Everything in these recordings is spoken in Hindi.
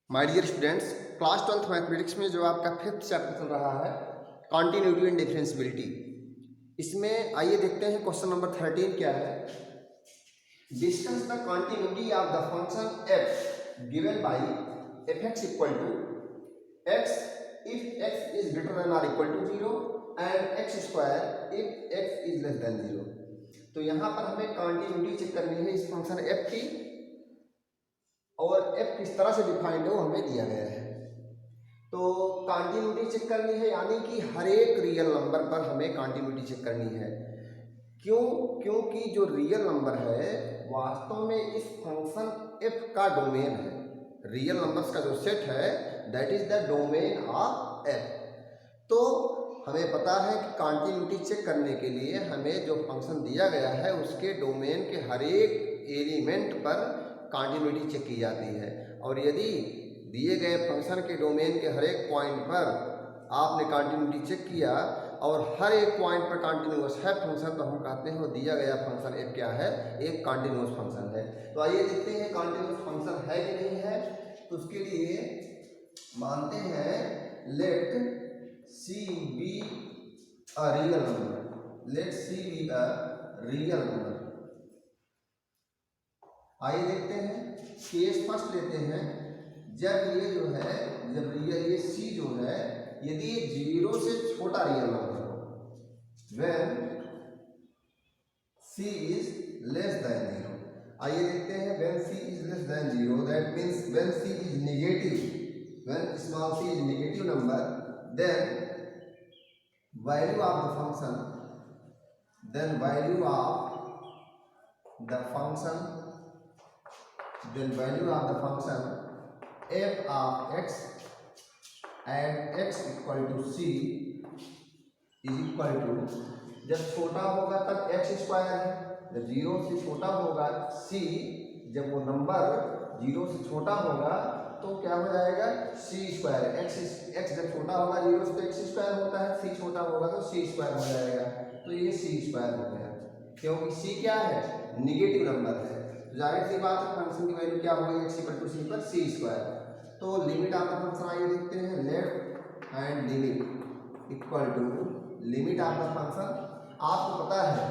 My dear students, class 12th mathematics में जो आपका फिफ्थ चैप्टर चल रहा है कॉन्टिन्यूटी एंड डिफरेंशियबिलिटी, इसमें आइए देखते हैं क्वेश्चन नंबर 13 क्या है। Discuss the continuity of the function F given by F X equal to X if X is greater than or equal to 0 and X square if X is less than 0। तो यहाँ पर हमें कॉन्टिन्यूटी चेक करनी है इस फंक्शन एफ की, और f किस तरह से डिफाइंड है वो हमें दिया गया है। तो कॉन्टिन्यूटी चेक करनी है, यानी कि हर एक रियल नंबर पर हमें कॉन्टिन्यूटी चेक करनी है। क्यों? क्योंकि जो रियल नंबर है वास्तव में इस फंक्शन f का डोमेन है। रियल नंबर्स का जो सेट है that is the domain of f। तो हमें पता है कि कॉन्टिन्यूटी चेक करने के लिए हमें जो फंक्शन दिया गया है उसके डोमेन के हर एक एलिमेंट पर कॉन्टिन्यूटी चेक की जाती है। और यदि दिए गए फंक्शन के डोमेन के हर एक पॉइंट पर आपने कॉन्टिन्यूटी चेक किया और हर एक पॉइंट पर कॉन्टिन्यूअस है फंक्शन, तो हम कहते हैं वो दिया गया फंक्शन f क्या है, एक कॉन्टिन्यूअस फंक्शन है। तो आइए देखते हैं कॉन्टिन्यूअस फंक्शन है कि नहीं है। तो उसके लिए मानते हैं let c be a real number, let c be a real number. आइए देखते हैं, केस फर्स्ट लेते हैं। जब ये जो है, जब रियल ये c जो है यदि ये 0 से छोटा रियल नंबर हो, when c is less than 0। आइए देखते हैं, when c is less than 0 that means when c is negative, when small c is negative number, then value of the function, then value of the function, then value of the function f of x and x equal to c is equal to, जब छोटा होगा तब x स्क्वायर है, जब 0 से छोटा होगा c, जब वो नंबर 0 से छोटा होगा तो क्या हो जाएगा c स्क्वायर। x जब छोटा होगा 0 से तो x स्क्वायर होता है, c छोटा होगा तो c स्क्वायर हो जाएगा। तो ये c स्क्वायर हो गया, क्योंकि c क्या है, निगेटिव नंबर है। जाहिर सी बात है फंक्शन की वैल्यू क्या होगी, x इक्वल टू c पर c स्क्वायर। तो लिमिट ऑफ द फंक्शन आइए देखते हैं, left hand limit equal to limit of the function. आपको पता है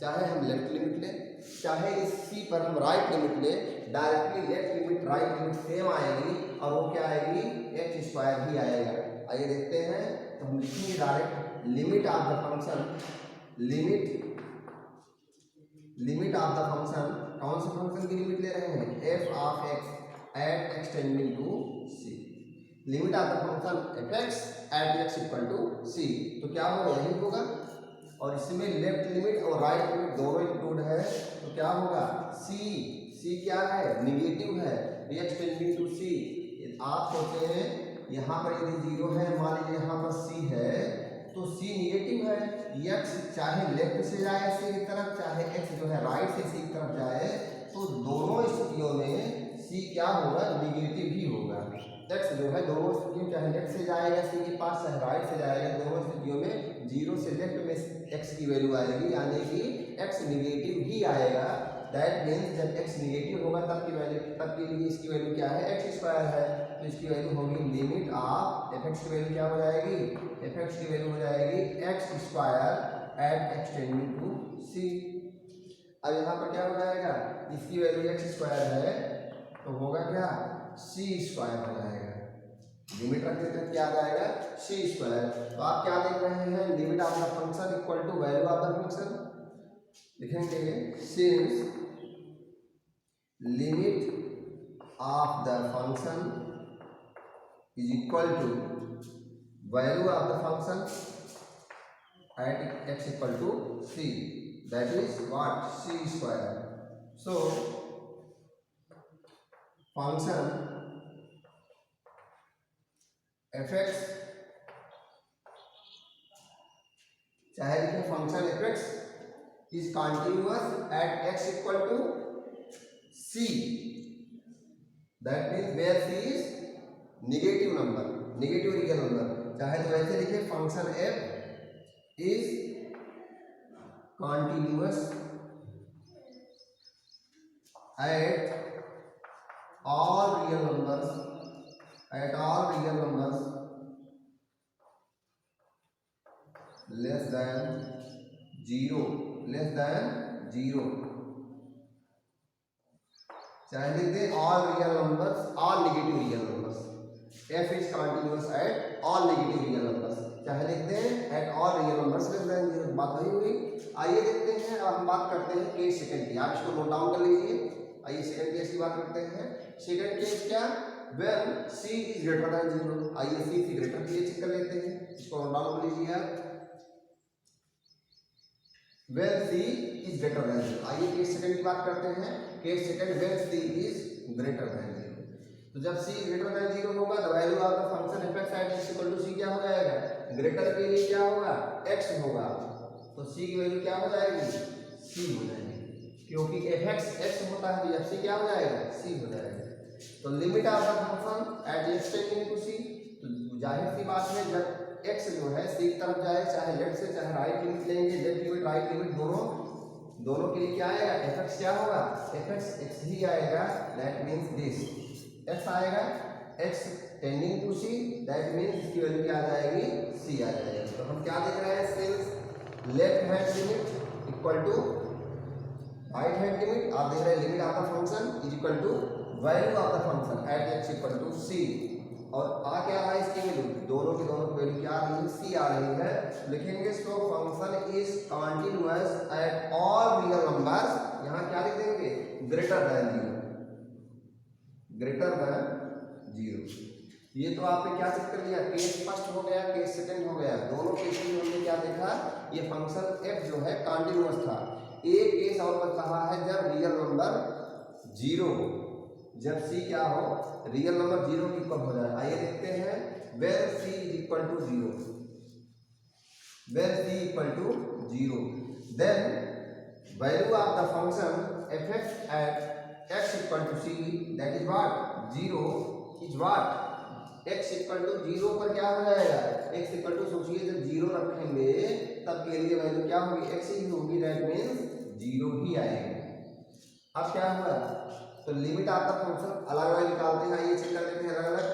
चाहे हम लेफ्ट लिमिट लें चाहे इस c पर हम राइट लिमिट लें, directly left limit right limit same आएगी और वो क्या आएगी, x स्क्वायर ही आएगा। आइए देखते हैं, तो हम लिखेंगे direct limit of the function, limit of the function. कौन से फंक्शन की लिमिट ले रहे हैं, f of x at x tending to c। Limit of the function f x at x equal to c, तो क्या होगा, यही होगा। और इसमें लेफ्ट लिमिट और राइट लिमिट दोनों इंक्लूड है, तो क्या होगा c क्या है, निगेटिव है, x टेंडिंग टू c। आप सोचते हैं यहाँ पर यदि 0 है, मान लीजिए यहाँ पर c है तो c निगेटिव है, x चाहे लेफ्ट से जाए c की तरफ, चाहे x जो है राइट से c की तरफ जाए, तो दोनों स्थितियों में c क्या होगा, निगेटिव ही होगा। x जो है दोनों स्थितियों, चाहे लेफ्ट से जाएगा c के पास चाहे राइट से जाएगा, दोनों स्थितियों में 0 से लेफ्ट में x की वैल्यू आएगी, यानी कि x निगेटिव ही आएगा। दैट मीन्स जब x निगेटिव होगा तब की वैल्यू, तब के लिए इसकी वैल्यू क्या है, x स्क्वायर है। तो इसकी वैल्यू होगी लिमिट ऑफ f x की वैल्यू क्या हो जाएगी, f x की वैल्यू हो जाएगी x square at x tending to c। अब यहाँ पर क्या हो जाएगा, इसकी वैल्यू x स्क्वायर है तो होगा क्या, c स्क्वायर हो जाएगा। लिमिट रखने तक क्या आ जाएगा, c स्क्वायर। तो आप क्या देख रहे हैं, limit of the function equal to value of the function. लिखेंगे since limit of the function is equal to value of the function at x equal to c, that is what, c square. So function fx, चाहे लिखें function fx is continuous at x equal to c, that means where c is negative number, negative real number। चाहे तो ऐसे लिखे function f is continuous at all real numbers at all real numbers less than zero, चाहे लिख दे all real numbers, all negative real numbers, f is continuous at all negative real numbers, चाहे लिख दे at all real numbers less than zero. बात वही हुई। आइए देखते हैं, अब हम बात करते हैं केस सेकंड की। आप इसको नोट डाउन कर लीजिए। आइए सेकंड केस की बात करते हैं। सेकंड केस क्या, when c is greater than zero. आइए c से ग्रेटर के लिए चेक कर लेते हैं, इसको नोट डाउन कर लीजिए आप। When c is greater than zero. आइए केस सेकंड की बात करते हैं। Case second when c is greater than zero. तो जब c ग्रेटर देन जीरो होगा the value of the function f(x) at x equal to c क्या हो जाएगा, ग्रेटर के लिए क्या होगा, x होगा। तो c की वैल्यू क्या हो जाएगी, c हो जाएगी, क्योंकि f(x) x होता है, तो जब c क्या हो जाएगा, c हो जाएगा। तो limit of the function at x tending to c, तो जाहिर सी बात है जब x जो है c की तरफ जाए, चाहे लेफ्ट से चाहे राइट लिमिट लेंगे, लेफ्ट लिमिट राइट लिमिट दोनों के लिए क्या आएगा, f(x) क्या होगा, f(x) x ही आएगा। दैट मींस दिस x आएगा, x tending to c, that means इसकी वैल्यू क्या आ जाएगी, c आ जाएगा। तो हम क्या देख रहे हैं, since left hand limit equal to right hand limit, आप देख रहे हैं limit of the function is equal to value of the function at x equal to c, और आ क्या रहा है इसकी वैल्यू, दोनों की वैल्यू क्या आ रही है, c आ रही है। लिखेंगे so function is continuous eight all real numbers, यहाँ क्या लिख देंगे, greater than zero, greater than zero. ये तो आपने क्या चेक कर लिया, केस फर्स्ट हो गया, केस सेकंड हो गया। दोनों केस में हमने क्या देखा, ये फंक्शन f जो है कंटीन्यूअस था। एक केस और बच रहा है जब रियल नंबर जीरो हो, जब c क्या हो, रियल नंबर जीरो की इक्वल हो जाए। आइए देखते हैं, when c is equal to zero, when c equal to zero, then value of the function f(x) at x equal to c, that is what, zero is what, x equal to zero पर क्या हो जाएगा, x इक्वल टू, सोचिए जब जीरो रखेंगे तब के लिए वैल्यू क्या होगी, x ही होगी, दैट मींस जीरो ही आएगा। अब क्या हुआ, तो लिमिट ऑफ द फंक्शन अलग अलग निकालते हैं। ये चेक कर लेते हैं अलग अलग,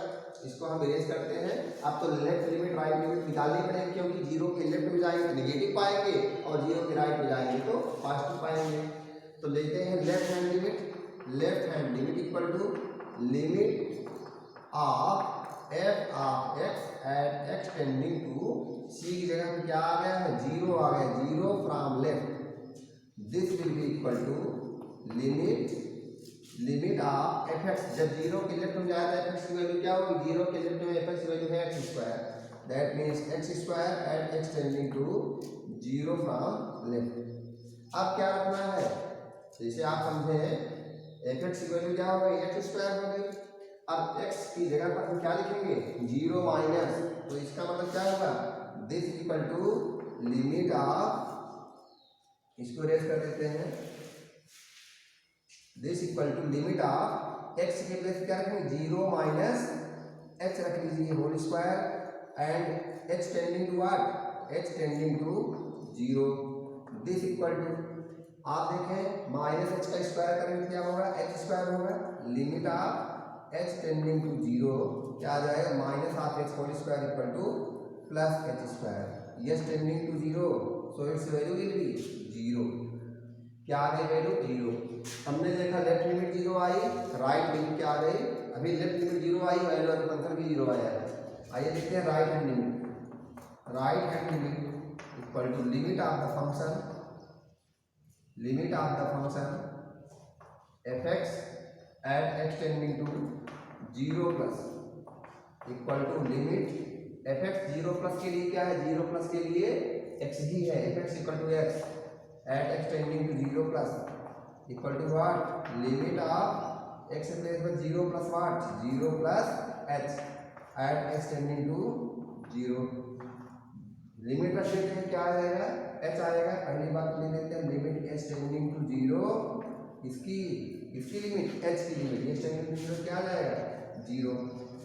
इसको हम इरेज करते हैं। अब तो लेफ्ट लिमिट राइट लिमिट निकालनी पड़ेगी, क्योंकि जीरो के लेफ्ट में जाएंगे तो नेगेटिव पाएंगे, और जीरो के राइट में जाएंगे तो पॉजिटिव पाएंगे। तो लेते हैं left hand limit, left hand limit equal to limit of f of x at x tending to c की जगह पे क्या आ गया है, जीरो आ गया, zero from left, this will be equal to limit of f(x), जब जीरो के लेफ्ट में जाए तो f(x) की वैल्यू क्या होगी, जीरो के लेफ्ट में f(x) की वैल्यू है x², that means x² at x tending to zero from left. अब क्या रखना है, जैसे आप समझे f(x) की वैल्यू क्या हो गई, x² हो गई। अब x की जगह पर हम क्या लिखेंगे, जीरो माइनस, तो इसका मतलब क्या होगा, this equal to limit of, इसको रेज कर देते हैं, this equal to limit of x के प्लेस क्या रखेंगे, जीरो माइनस h रख लीजिए whole square and h tending to what, h tending to zero, this equal to, आप देखें माइनस h का स्क्वायर करेंगे क्या होगा, h² होगा, limit of h tending to zero क्या आ जाएगा, minus of x whole square equal to plus h², h tending to zero, so its value will be zero. क्या आ गई वैल्यू, जीरो। हमने देखा लेफ्ट लिमिट जीरो आई, राइट लिमिट क्या आ गई, अभी लेफ्ट लिमिट जीरो आई, वैल्यू ऑफ फंक्शन भी जीरो आया है। आइए देखते हैं right hand limit, right hand limit equal to limit of the function, limit of the function f(x) at x tending to zero plus equal to limit f(x) zero plus के लिए क्या है, जीरो प्लस के लिए x ही है, f(x) equal to x at x tending to zero plus equal to what, limit of x place पर zero plus what, zero plus h at x tending to zero, limit रख देते हैं, क्या आ जाएगा, h आएगा। पहली बात ले लेते हैं limit h tending to zero, इसकी लिमिट h की limit h tending to zero क्या आ जाएगा, जीरो।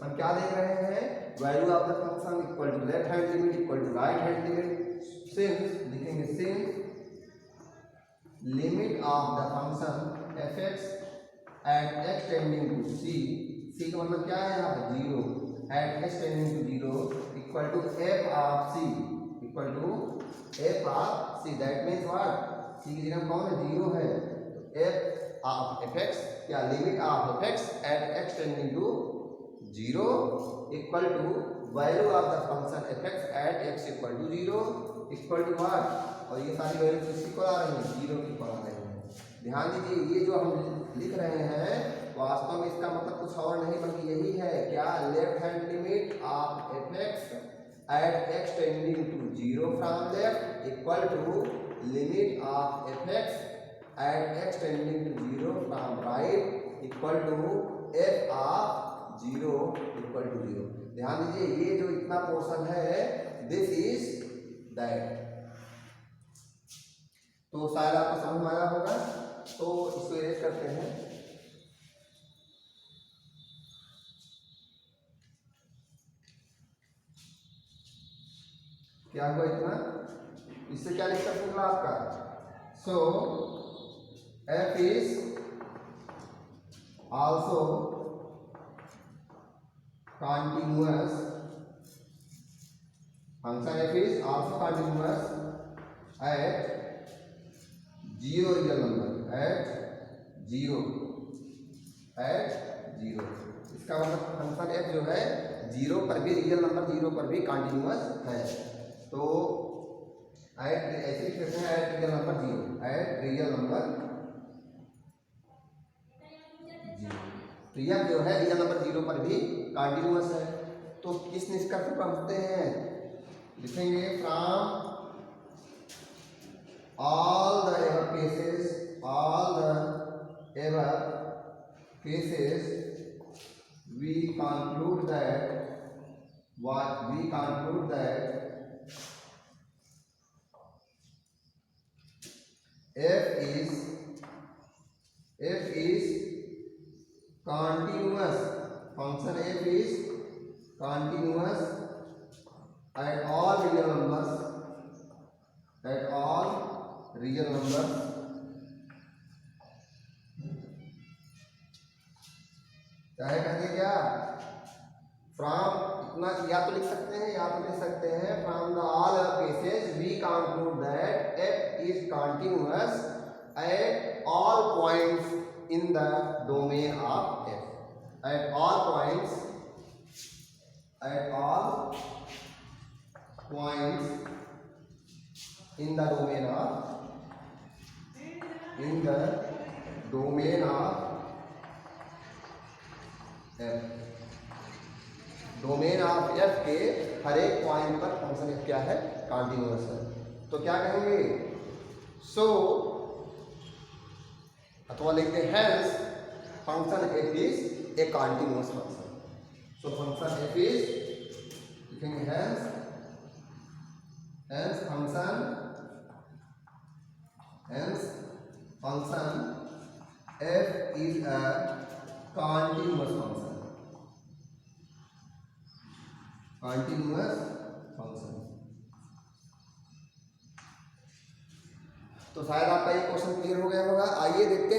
हम क्या देख रहे हैं, value of the function equal to left hand limit equal to right hand limit, since लिखेंगे since limit of the function f(x) at x tending to c, c का मतलब क्या है यहाँ पे, zero, at x tending to zero equal to F of c, equal to F of c. That means what, c की जगह कौन है, जीरो है, तो एफ ऑफ एफ एक्स क्या, limit of F x at x tending to zero equal to value of the function f x at x equal to zero equal to what, और ये सारी वैल्यू किसकी को आ रही है, जीरो की को आ रही है। ध्यान दीजिए, ये जो हम लिख रहे हैं वास्तव में इसका मतलब कुछ और नहीं बल्कि यही है, क्या, left hand limit of F x at x tending to zero from left equal to limit of F x at x tending to zero from right equal to F of zero equal to zero. ध्यान दीजिए, ये जो इतना पोर्शन है दिस इज दैट। तो शायद आपको समझ में आया होगा, तो इसको इरेज करते हैं। क्या हुआ इतना, इससे क्या लिख सकते हैं आपका, so f is also continuous, function f is also continuous at zero real number, at zero, इसका मतलब फंक्शन f जो है जीरो पर भी, रियल नंबर जीरो पर भी कंटिन्यूअस है। तो एट ऐसे लिख सकते हैं, at real number zero, at real number zero, तो यह जो है रियल नंबर जीरो पर भी कंटिन्यूअस है। तो किस निष्कर्ष पर पहुंचते हैं, लिखेंगे from all the ever cases, all the ever cases we conclude that f is continuous, function f is continuous at all real numbers, चाहे कहेंगे क्या, फ्रॉम, इतना या तो लिख सकते हैं या तो लिख सकते हैं from the all cases we conclude that f is continuous at all points in the domain of f, at all points in the domain of f, domain of f के हर एक पॉइंट पर फंक्शन f क्या है, कंटिन्यूअस है। तो क्या कहेंगे, सो अथवा लिखते हैं hence function f is a continuous function. So function f is, लिखेंगे hence function f is a continuous function. तो शायद आपका ये क्वेश्चन क्लियर हो गया होगा। आइए देखते हैं